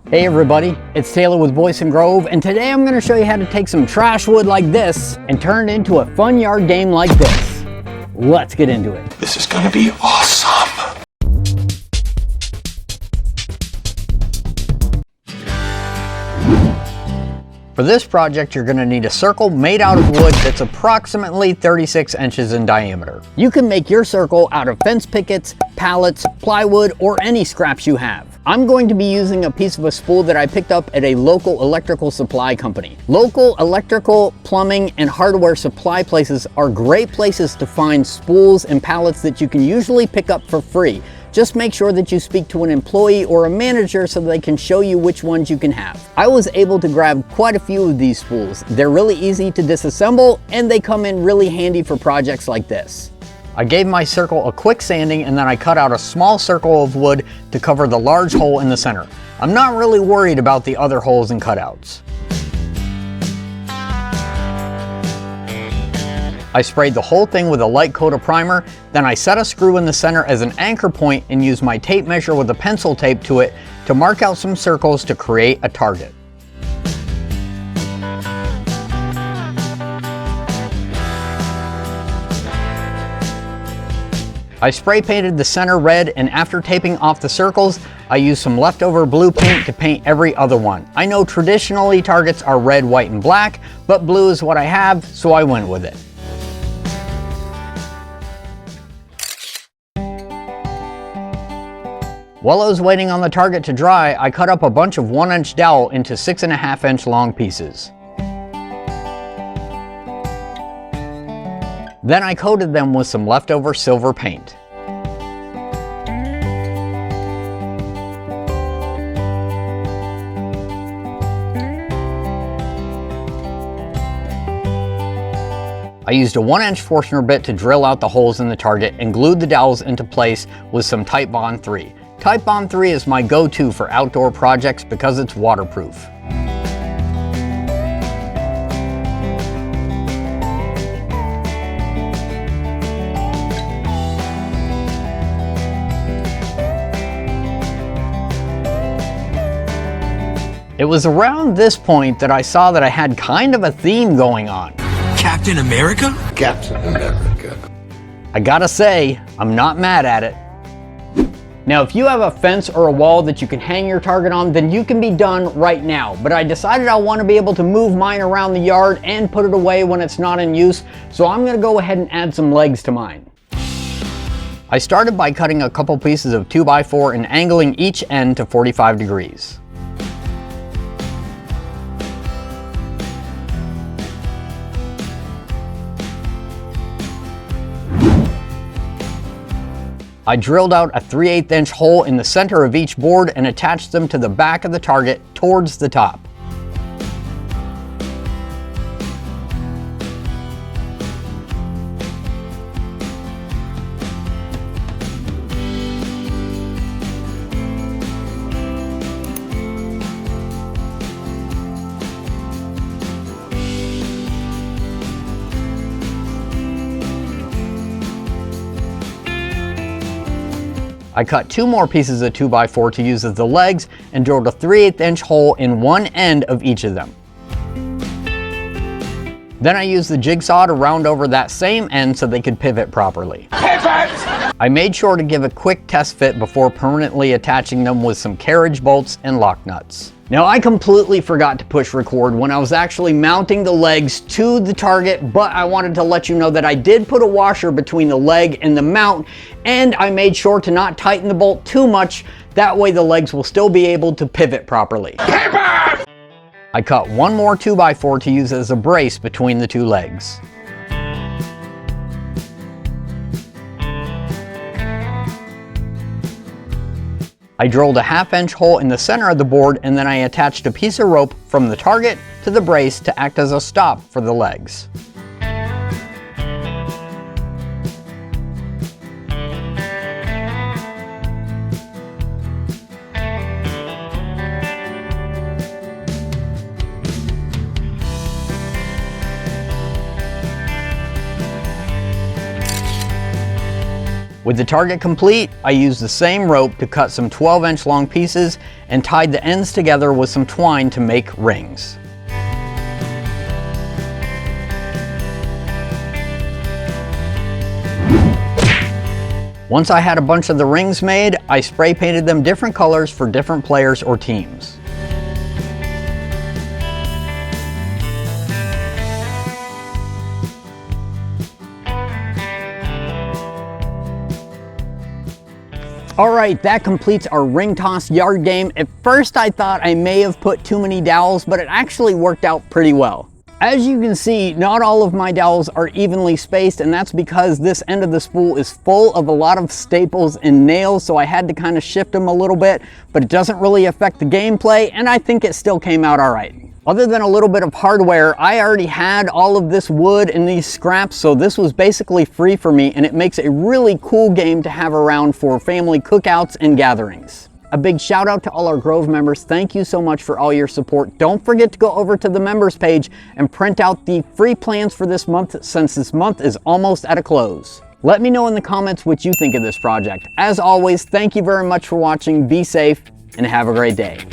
Hey everybody, it's Taylor with Boydston Grove, and today I'm going to show you how to take some trash wood like this and turn it into a fun yard game like this. Let's get into it. This is going to be awesome. For this project, you're going to need a circle made out of wood that's approximately 36 inches in diameter. You can make your circle out of fence pickets, pallets, plywood, or any scraps you have. I'm going to be using a piece of a spool that I picked up at a local electrical supply company. Local electrical, plumbing, and hardware supply places are great places to find spools and pallets that you can usually pick up for free. Just make sure that you speak to an employee or a manager so they can show you which ones you can have. I was able to grab quite a few of these spools. They're really easy to disassemble and they come in really handy for projects like this. I gave my circle a quick sanding and then I cut out a small circle of wood to cover the large hole in the center. I'm not really worried about the other holes and cutouts. I sprayed the whole thing with a light coat of primer, then I set a screw in the center as an anchor point and used my tape measure with a pencil tape to it to mark out some circles to create a target. I spray painted the center red, and after taping off the circles, I used some leftover blue paint to paint every other one. I know traditionally targets are red, white, and black, but blue is what I have, so I went with it. While I was waiting on the target to dry, I cut up a bunch of 1-inch dowel into 6.5-inch long pieces. Then I coated them with some leftover silver paint. I used a 1-inch Forstner bit to drill out the holes in the target and glued the dowels into place with some Titebond 3. Titebond 3 is my go-to for outdoor projects because it's waterproof. It was around this point that I saw that I had kind of a theme going on. Captain America? Captain America. I gotta say, I'm not mad at it. Now, if you have a fence or a wall that you can hang your target on, then you can be done right now. But I decided I want to be able to move mine around the yard and put it away when it's not in use, so I'm gonna go ahead and add some legs to mine. I started by cutting a couple pieces of 2x4 and angling each end to 45 degrees. I drilled out a 3/8-inch hole in the center of each board and attached them to the back of the target towards the top. I cut 2 more pieces of 2x4 to use as the legs and drilled a 3/8-inch hole in one end of each of them. Then I used the jigsaw to round over that same end so they could pivot properly. Pivot! I made sure to give a quick test fit before permanently attaching them with some carriage bolts and lock nuts. Now, I completely forgot to push record when I was actually mounting the legs to the target, but I wanted to let you know that I did put a washer between the leg and the mount, and I made sure to not tighten the bolt too much. That way the legs will still be able to pivot properly. Pivot! I cut 1 more 2x4 to use as a brace between the 2 legs. I drilled a 1/2-inch hole in the center of the board and then I attached a piece of rope from the target to the brace to act as a stop for the legs. With the target complete, I used the same rope to cut some 12-inch long pieces and tied the ends together with some twine to make rings. Once I had a bunch of the rings made, I spray painted them different colors for different players or teams. Alright, that completes our ring toss yard game. At first I thought I may have put too many dowels, but it actually worked out pretty well. As you can see, not all of my dowels are evenly spaced, and that's because this end of the spool is full of a lot of staples and nails, so I had to kind of shift them a little bit, but it doesn't really affect the gameplay, and I think it still came out alright. Other than a little bit of hardware, I already had all of this wood and these scraps, so this was basically free for me, and it makes a really cool game to have around for family cookouts and gatherings. A big shout out to all our Grove members. Thank you so much for all your support. Don't forget to go over to the members page and print out the free plans for this month, since this month is almost at a close. Let me know in the comments what you think of this project. As always, thank you very much for watching. Be safe and have a great day.